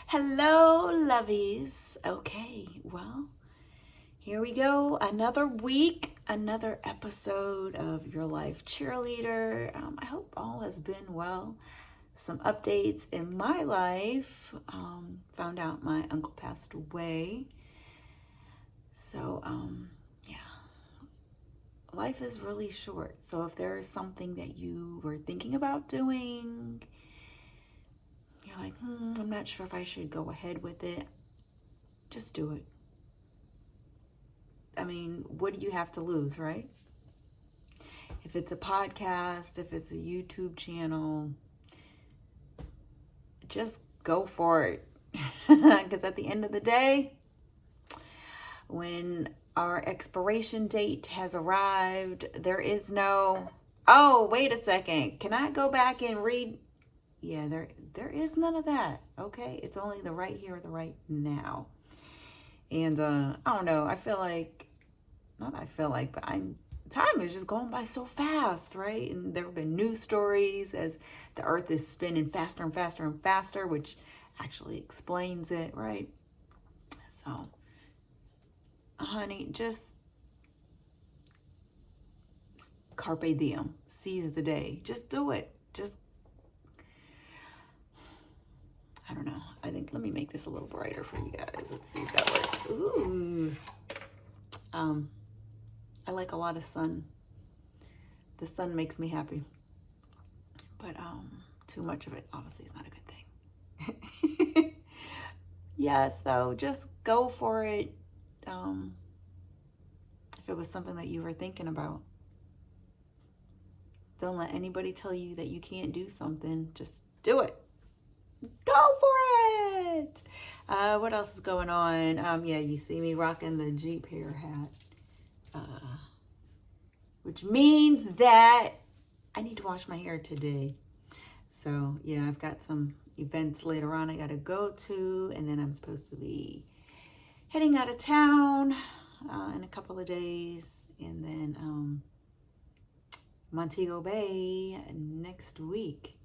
Hello, lovies. Okay, well, here we go. Another week, another episode of Your Life Cheerleader. I hope all has been well. Some updates in my life. Found out my uncle passed away. So, yeah, life is really short. So, if there is something that you were thinking about doing, you're like, I'm not sure if I should go ahead with it, just do it. I mean, what do you have to lose, right? If it's a podcast, if it's a YouTube channel, just go for it. Because at the end of the day, when our expiration date has arrived, there is no, oh, wait a second, can I go back and read? Yeah, there is none of that, okay? It's only the right here, the right now. And I don't know, but time is just going by so fast, right? And there have been news stories as the earth is spinning faster and faster and faster, which actually explains it, right? So, honey, just carpe diem, seize the day. Just do it. I don't know. I think, let me make this a little brighter for you guys. Let's see if that works. Ooh. I like a lot of sun. The sun makes me happy. But too much of it obviously is not a good thing. Yes, though, just go for it. If it was something that you were thinking about. Don't let anybody tell you that you can't do something. Just do it. Go for it. What else is going on? Yeah, you see me rocking the Jeep hair hat. Which means that I need to wash my hair today. So, yeah, I've got some events later on I got to go to, and then I'm supposed to be heading out of town in a couple of days, and then Montego Bay next week.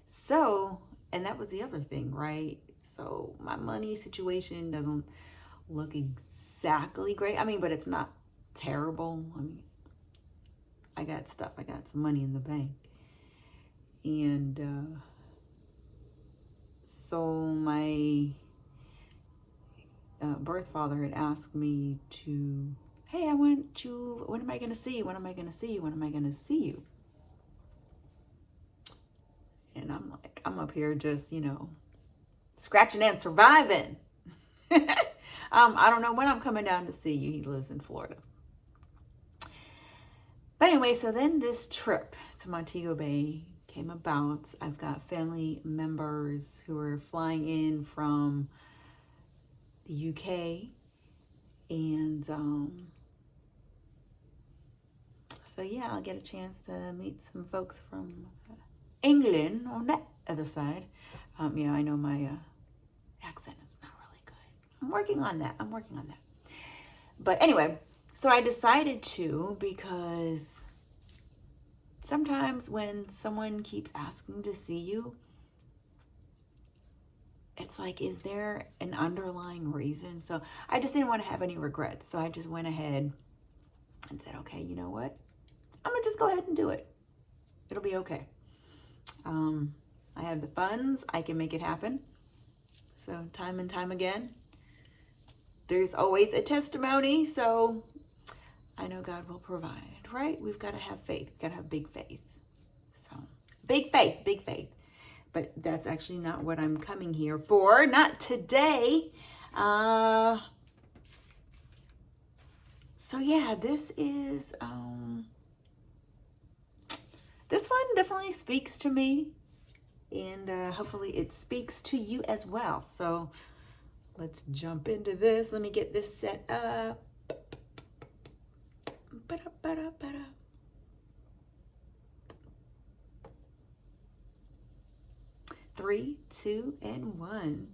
So, and that was the other thing, right? So, my money situation doesn't look exactly great. I mean, but it's not terrible. I mean, I got some money in the bank. And so my birth father had asked me to, hey, I want you, when am I going to see you? When am I going to see you? When am I going to see you? And I'm like, I'm up here just, scratching and surviving. I don't know when I'm coming down to see you. He lives in Florida. But anyway, so then this trip to Montego Bay came about. I've got family members who are flying in from the UK. And so, yeah, I'll get a chance to meet some folks from England on that other side. Yeah, I know my accent is not really good. I'm working on that. But anyway, so I decided to, because sometimes when someone keeps asking to see you, it's like, is there an underlying reason? So I just didn't want to have any regrets. So I just went ahead and said, okay, you know what? I'm going to just go ahead and do it. It'll be okay. I have the funds. I can make it happen. So time and time again, there's always a testimony. So I know God will provide, right? We've got to have faith. We've got to have big faith. So big faith. But that's actually not what I'm coming here for. Not today. So yeah, this one definitely speaks to me. And hopefully it speaks to you as well. So let's jump into this. Let me get this set up. 3, 2, and 1.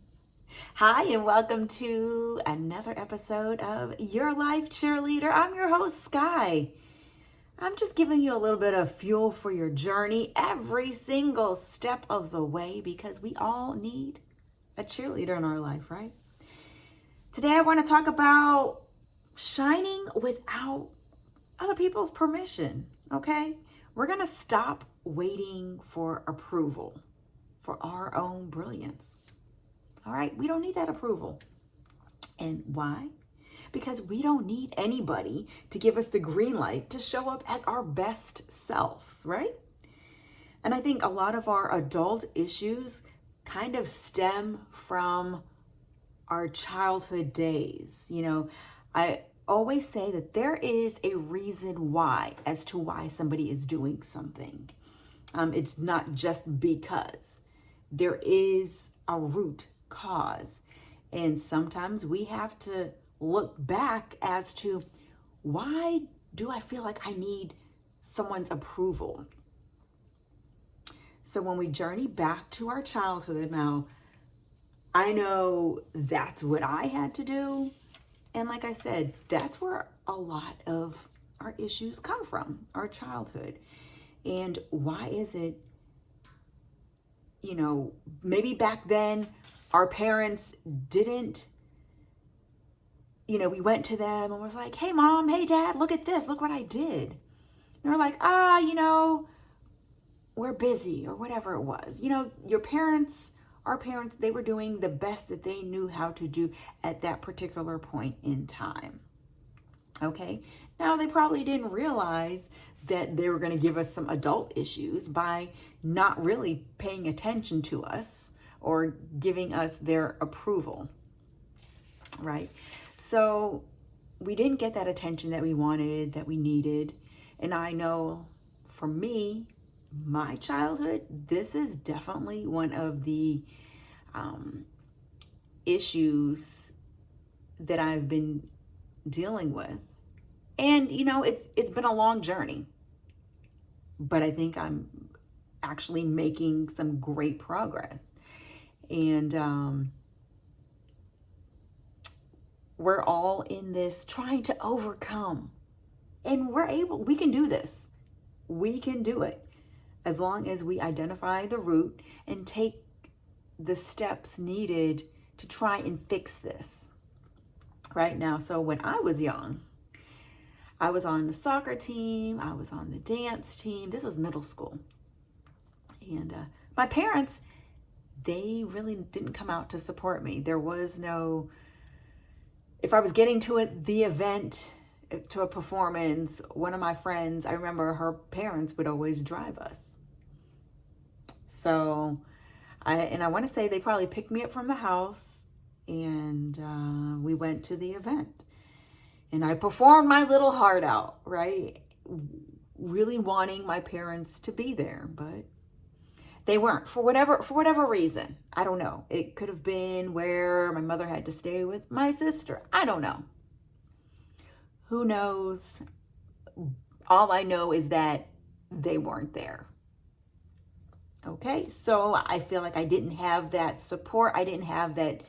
Hi, and welcome to another episode of Your Life Cheerleader. I'm your host, Sky. I'm just giving you a little bit of fuel for your journey every single step of the way, because we all need a cheerleader in our life, right? Today I want to talk about shining without other people's permission, okay? We're going to stop waiting for approval for our own brilliance. All right? We don't need that approval. And why? Because we don't need anybody to give us the green light to show up as our best selves, right? And I think a lot of our adult issues kind of stem from our childhood days. You know, I always say that there is a reason why as to why somebody is doing something. It's not just because. There is a root cause. And sometimes we have to look back as to why do I feel like I need someone's approval? So when we journey back to our childhood, now I know that's what I had to do. And like I said, that's where a lot of our issues come from, our childhood. And why is it, you know, maybe back then our parents didn't, you know, we went to them and was like, hey mom, hey dad, look at this, look what I did. And they're like, you know, we're busy or whatever it was. You know, your parents, our parents, they were doing the best that they knew how to do at that particular point in time. Okay. Now they probably didn't realize that they were going to give us some adult issues by not really paying attention to us or giving us their approval. Right. So we didn't get that attention that we wanted, that we needed. And I know for me, my childhood, this is definitely one of the issues that I've been dealing with. And, you know, it's been a long journey, but I think I'm actually making some great progress. And we're all in this trying to overcome. And we can do this. We can do it. As long as we identify the root and take the steps needed to try and fix this right now. So when I was young, I was on the soccer team. I was on the dance team. This was middle school. And my parents, they really didn't come out to support me. There was no, if I was getting to the event, to a performance, one of my friends, I remember her parents would always drive us. So I want to say they probably picked me up from the house and we went to the event. And I performed my little heart out, right? Really wanting my parents to be there, but they weren't for whatever reason. I don't know. It could have been where my mother had to stay with my sister. I don't know. Who knows? All I know is that they weren't there. Okay, so I feel like I didn't have that support. I didn't have that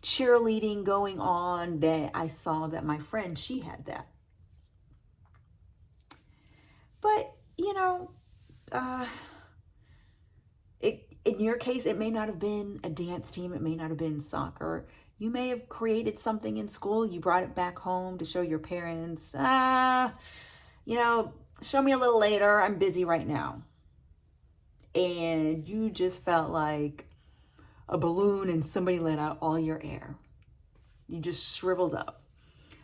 cheerleading going on that I saw that my friend, she had that. But, you know, in your case, it may not have been a dance team. It may not have been soccer. You may have created something in school. You brought it back home to show your parents. You know, show me a little later. I'm busy right now. And you just felt like a balloon and somebody let out all your air. You just shriveled up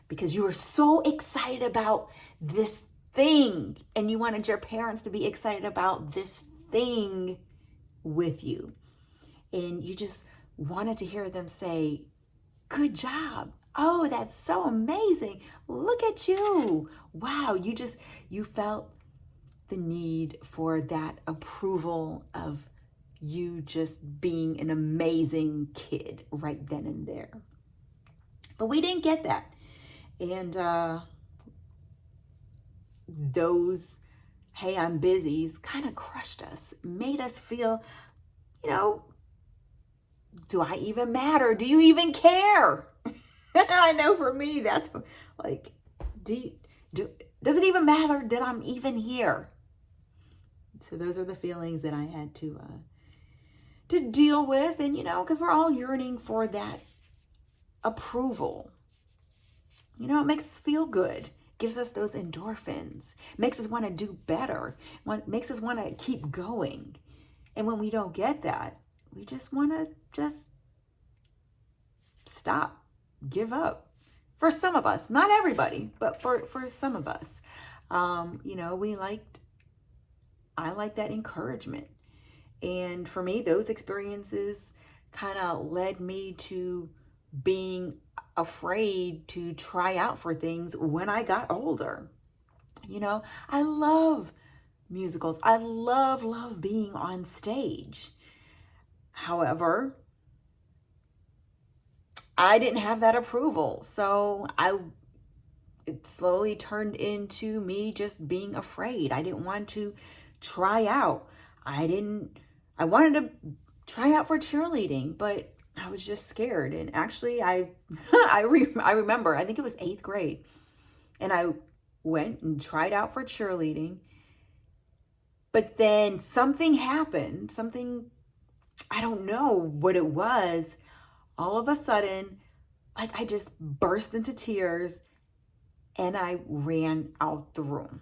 because you were so excited about this thing and you wanted your parents to be excited about this thing with you. And you just wanted to hear them say, good job. Oh, that's so amazing. Look at you. Wow. You felt the need for that approval of you just being an amazing kid right then and there. But we didn't get that. And those, hey, I'm busy's kind of crushed us, made us feel, you know, do I even matter? Do you even care? I know for me, that's like, does it even matter that I'm even here? So those are the feelings that I had to to deal with. And, because we're all yearning for that approval. It makes us feel good, gives us those endorphins, makes us want to do better, makes us want to keep going. And when we don't get that, we just want to just stop, give up. For some of us, not everybody, but for some of us, I like that encouragement. And for me, those experiences kind of led me to being afraid to try out for things when I got older. I love musicals. I love being on stage. However, I didn't have that approval. So it slowly turned into me just being afraid. I didn't want to try out. I wanted to try out for cheerleading, but I was just scared. And actually, I remember, I think it was 8th grade, and I went and tried out for cheerleading. But then something happened, I don't know what it was. All of a sudden, I just burst into tears and I ran out the room.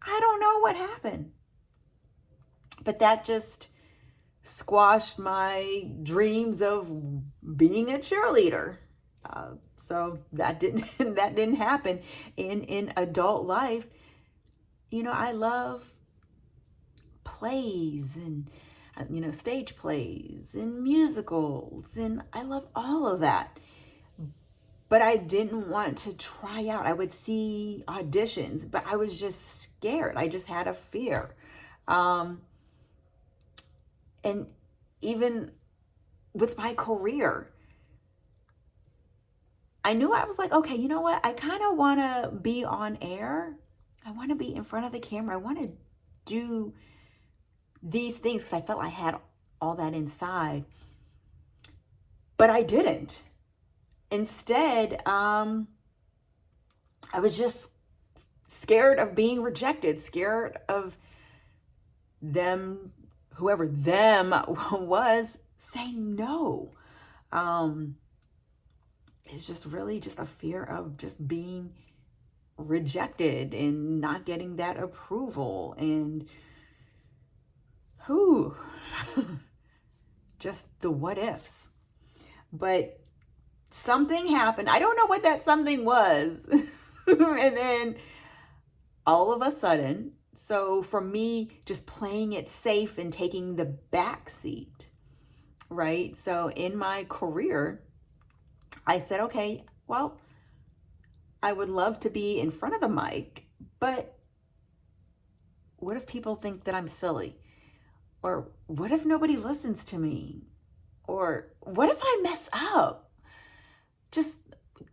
I don't know what happened, but that just squashed my dreams of being a cheerleader. So that didn't happen in adult life. I love plays and stage plays and musicals, and I love all of that. But I didn't want to try out. I would see auditions, but I was just scared. I just had a fear. And even with my career, I knew, I was like, okay, you know what? I kind of want to be on air. I want to be in front of the camera. I want to do these things because I felt I had all that inside. But I didn't. Instead, I was just scared of being rejected, scared of them, whoever them was, saying no. It's just really just a fear of just being rejected and not getting that approval, and just the what ifs. But something happened. I don't know what that something was. And then all of a sudden, so for me, just playing it safe and taking the back seat, right? So in my career, I said, okay, well, I would love to be in front of the mic, but what if people think that I'm silly? Or what if nobody listens to me? Or what if I mess up? Just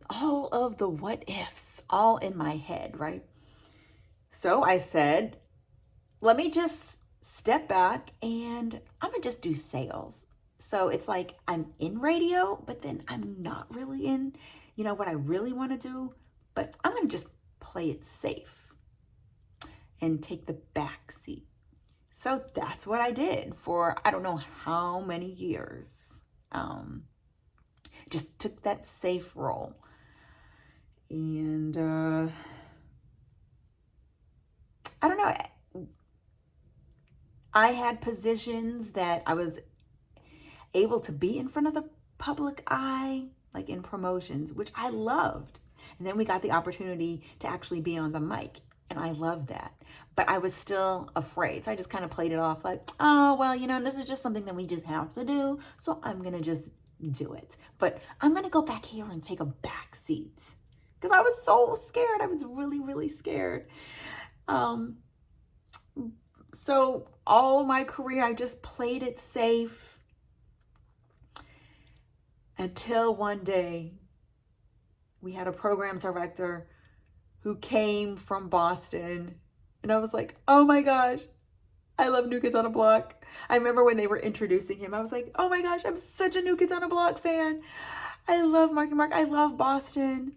all of the what ifs, all in my head, right? So I said, let me just step back and I'm gonna just do sales. So it's like I'm in radio, but then I'm not really in, what I really want to do, but I'm gonna just play it safe and take the back seat. So that's what I did for I don't know how many years. Just took that safe role. And I don't know. I had positions that I was able to be in front of the public eye, like in promotions, which I loved. And then we got the opportunity to actually be on the mic, and I loved that. But I was still afraid. So I just kind of played it off like, oh, well, this is just something that we just have to do. So I'm going to just do it. But I'm going to go back here and take a back seat because I was so scared. I was really, really scared. So all my career, I just played it safe until one day we had a program director who came from Boston. And I was like, oh my gosh, I love New Kids on the Block. I remember when they were introducing him, I was like, oh my gosh, I'm such a New Kids on the Block fan. I love Marky Mark. I love Boston.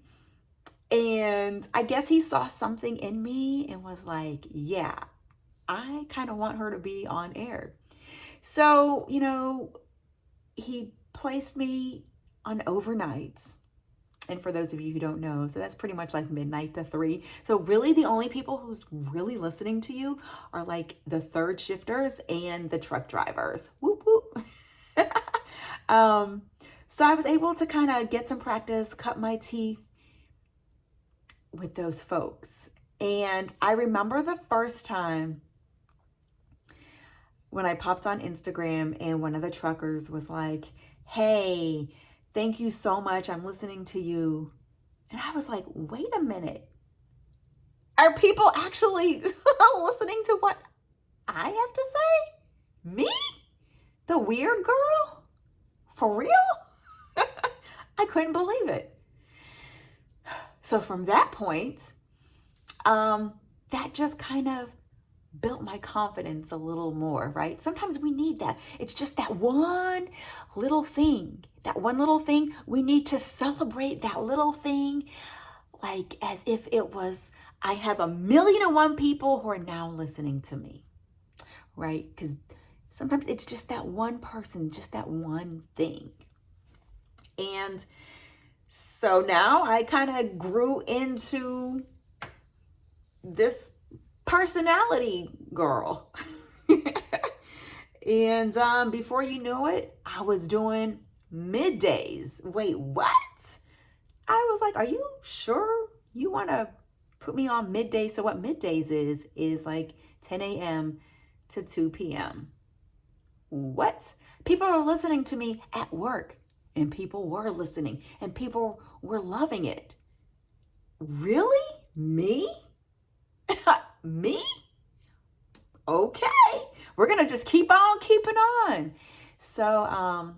And I guess he saw something in me and was like, yeah, I kind of want her to be on air. So, he placed me on overnights. And for those of you who don't know, so that's pretty much like midnight to 3. So really the only people who's really listening to you are like the third shifters and the truck drivers. Whoop, whoop. So I was able to kind of get some practice, cut my teeth with those folks. And I remember the first time when I popped on Instagram and one of the truckers was like, hey, thank you so much. I'm listening to you. And I was like, wait a minute. Are people actually listening to what I have to say? Me? The weird girl? For real? I couldn't believe it. So from that point, that just kind of built my confidence a little more, right? Sometimes we need that. It's just that one little thing. That one little thing, we need to celebrate that little thing like as if it was, I have 1,000,001 people who are now listening to me, right? Because sometimes it's just that one person, just that one thing. And so now I kind of grew into this personality girl. And before you know it, I was doing middays. Wait, what? I was like, are you sure you want to put me on middays? So what middays is like 10 a.m. to 2 p.m. What? People are listening to me at work, and people were listening, and people were loving it. Really? Me? Me? Okay. We're going to just keep on keeping on. So,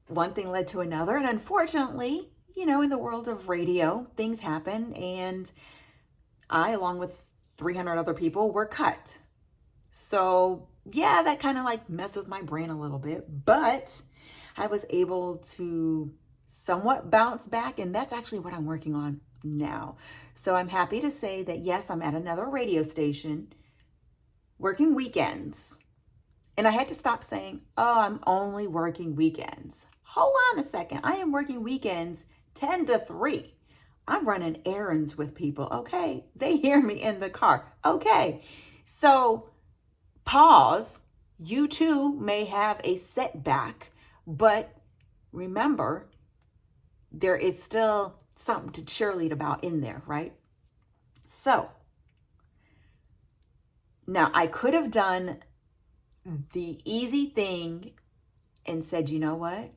one thing led to another. And unfortunately, in the world of radio, things happen. And I, along with 300 other people, were cut. So, yeah, that kind of like messed with my brain a little bit. But I was able to somewhat bounce back. And that's actually what I'm working on now. So I'm happy to say that, yes, I'm at another radio station working weekends. And I had to stop saying, oh, I'm only working weekends. Hold on a second. I am working weekends 10 to 3. I'm running errands with people. Okay. They hear me in the car. Okay. So pause. You too may have a setback, but remember, there is still something to cheerlead about in there, right? So now I could have done the easy thing and said, you know what?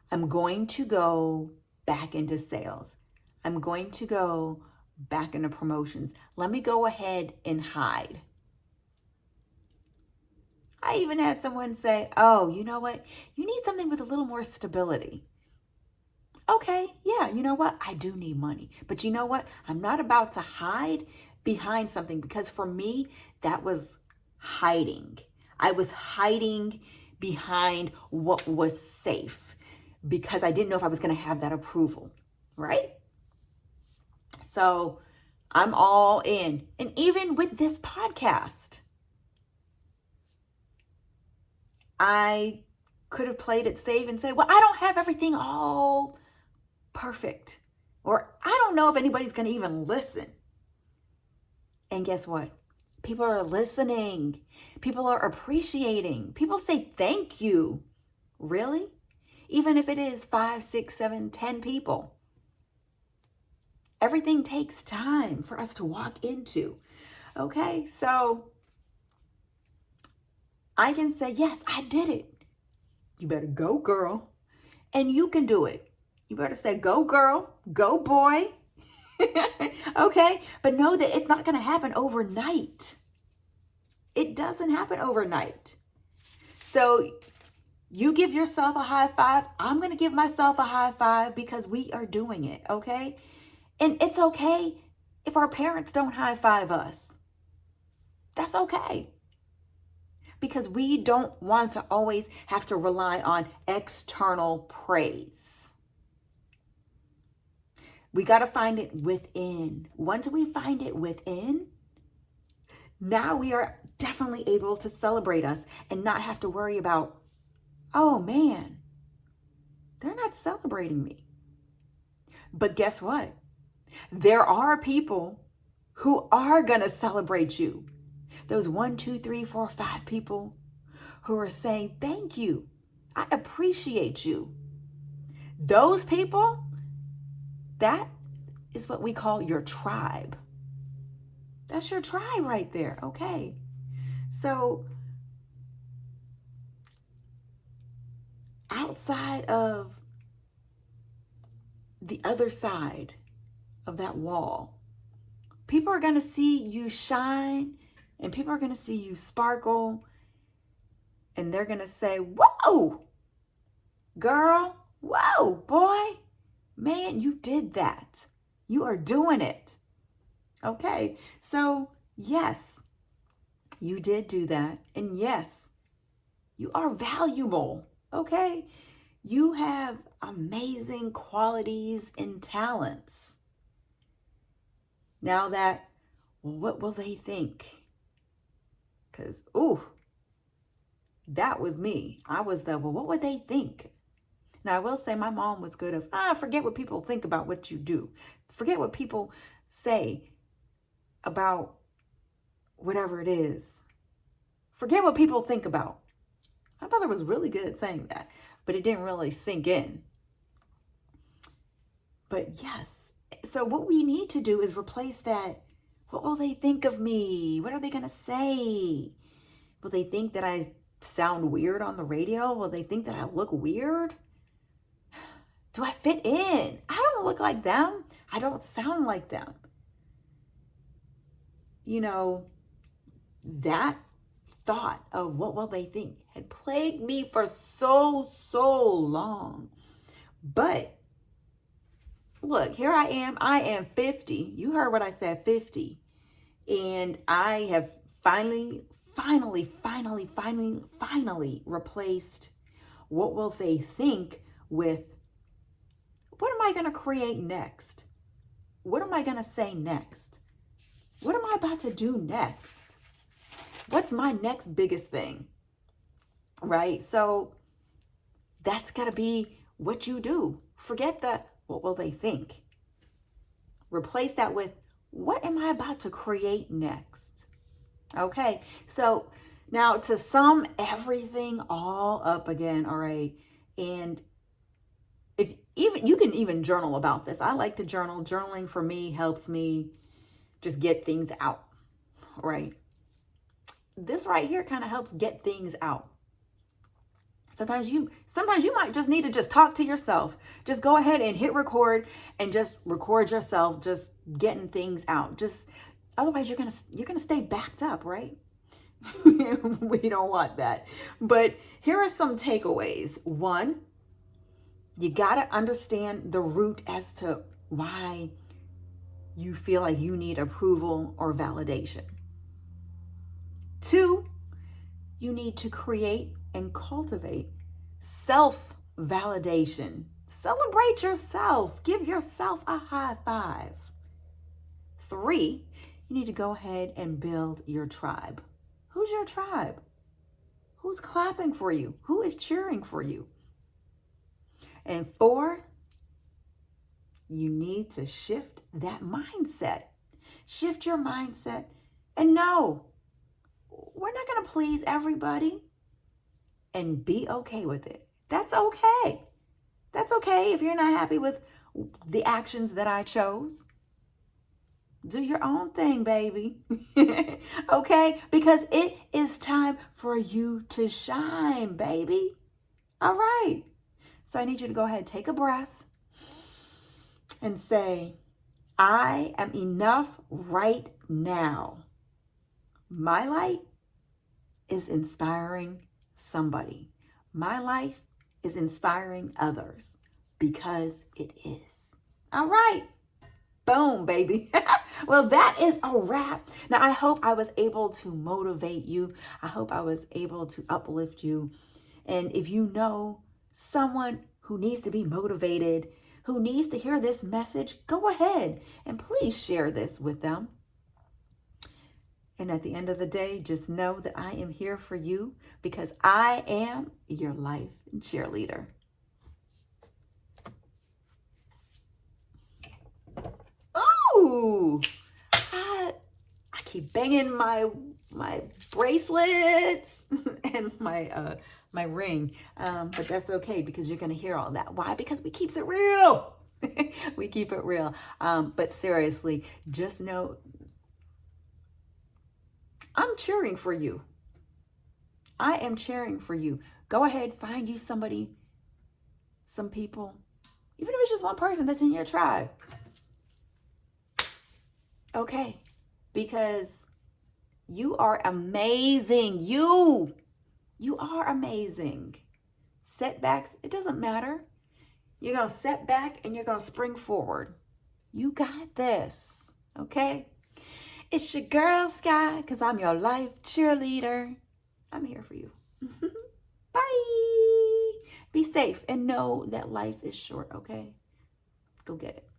I'm going to go back into sales. I'm going to go back into promotions. Let me go ahead and hide. I even had someone say, oh, you know what? You need something with a little more stability. Okay, yeah, you know what? I do need money. But you know what? I'm not about to hide behind something, because for me, that was hiding. I was hiding behind what was safe because I didn't know if I was going to have that approval, right? So I'm all in. And even with this podcast, I could have played it safe and say, well, I don't have everything all perfect, or I don't know if anybody's going to even listen. And guess what? People are listening. People are appreciating. People say thank you. Really? Even if it is 5, 6, 7, 10 people. Everything takes time for us to walk into. Okay, so I can say, yes, I did it. You better go, girl. And you can do it. You better say, go, girl, go, boy. Okay, but know that it's not going to happen overnight. It doesn't happen overnight. So you give yourself a high five. I'm going to give myself a high five because we are doing it, okay? And it's okay if our parents don't high five us. That's okay. Because we don't want to always have to rely on external praise. We got to find it within. Once we find it within, now we are definitely able to celebrate us and not have to worry about, oh man, they're not celebrating me. But guess what? There are people who are going to celebrate you. Those 1, 2, 3, 4, 5 people who are saying, thank you. I appreciate you. Those people, that is what we call your tribe. That's your tribe right there. Okay. So outside of the other side of that wall, people are going to see you shine and people are going to see you sparkle and they're going to say, whoa, girl, whoa, boy, man, you did that. You are doing it. Okay. So yes, you did do that. And yes, you are valuable. Okay. You have amazing qualities and talents. Now that, well, what will they think? Because, ooh, that was me. I was the, well, what would they think? Now, I will say my mom was good of, forget what people think about what you do. Forget what people say about whatever it is. Forget what people think about. My mother was really good at saying that, but it didn't really sink in. But yes, so what we need to do is replace that. What will they think of me? What are they going to say? Will they think that I sound weird on the radio? Will they think that I look weird? Do I fit in? I don't look like them. I don't sound like them. You know, that thought of what will they think had plagued me for so long. But look, here I am. I am 50. You heard what I said, 50. And I have finally replaced what will they think with what am I going to create next? What am I going to say next? What am I about to do next? What's my next biggest thing? Right? So that's got to be what you do. Forget the what will they think? Replace that with what am I about to create next? Okay. So now to sum everything all up again, all right? And if even you can even journal about this. I like to journal. Journaling for me helps me just get things out, right? This right here kind of helps get things out. Sometimes you might just need to just talk to yourself. Just go ahead and hit record and just record yourself just getting things out. Just otherwise you're going to stay backed up, right? We don't want that. But here are some takeaways. 1, you got to understand the root as to why you feel like you need approval or validation. 2, you need to create and cultivate self-validation. Celebrate yourself. Give yourself a high five. 3, you need to go ahead and build your tribe. Who's your tribe? Who's clapping for you? Who is cheering for you? And 4, you need to shift that mindset. Shift your mindset and know we're not going to please everybody and be okay with it. That's okay. That's okay if you're not happy with the actions that I chose. Do your own thing, baby. Okay? Because it is time for you to shine, baby. All right. So I need you to go ahead and take a breath and say, I am enough right now. My light is inspiring somebody. My life is inspiring others because it is. All right. Boom, baby. Well, that is a wrap. Now, I hope I was able to motivate you. I hope I was able to uplift you. And if you know someone who needs to be motivated, who needs to hear this message, go ahead and please share this with them. And at the end of the day, just know that I am here for you because I am your life cheerleader. Ooh, I keep banging my bracelets and my ring, but that's okay because you're gonna hear all that. Why? Because we keeps it real. We keep it real. But seriously, just know I'm cheering for you. I am cheering for you. Go ahead, find you somebody, some people, even if it's just one person that's in your tribe. Okay, because you are amazing. You are amazing. Setbacks, it doesn't matter. You're going to set back and you're going to spring forward. You got this, okay? It's your girl, Sky, because I'm your life cheerleader. I'm here for you. Bye. Be safe and know that life is short, okay? Go get it.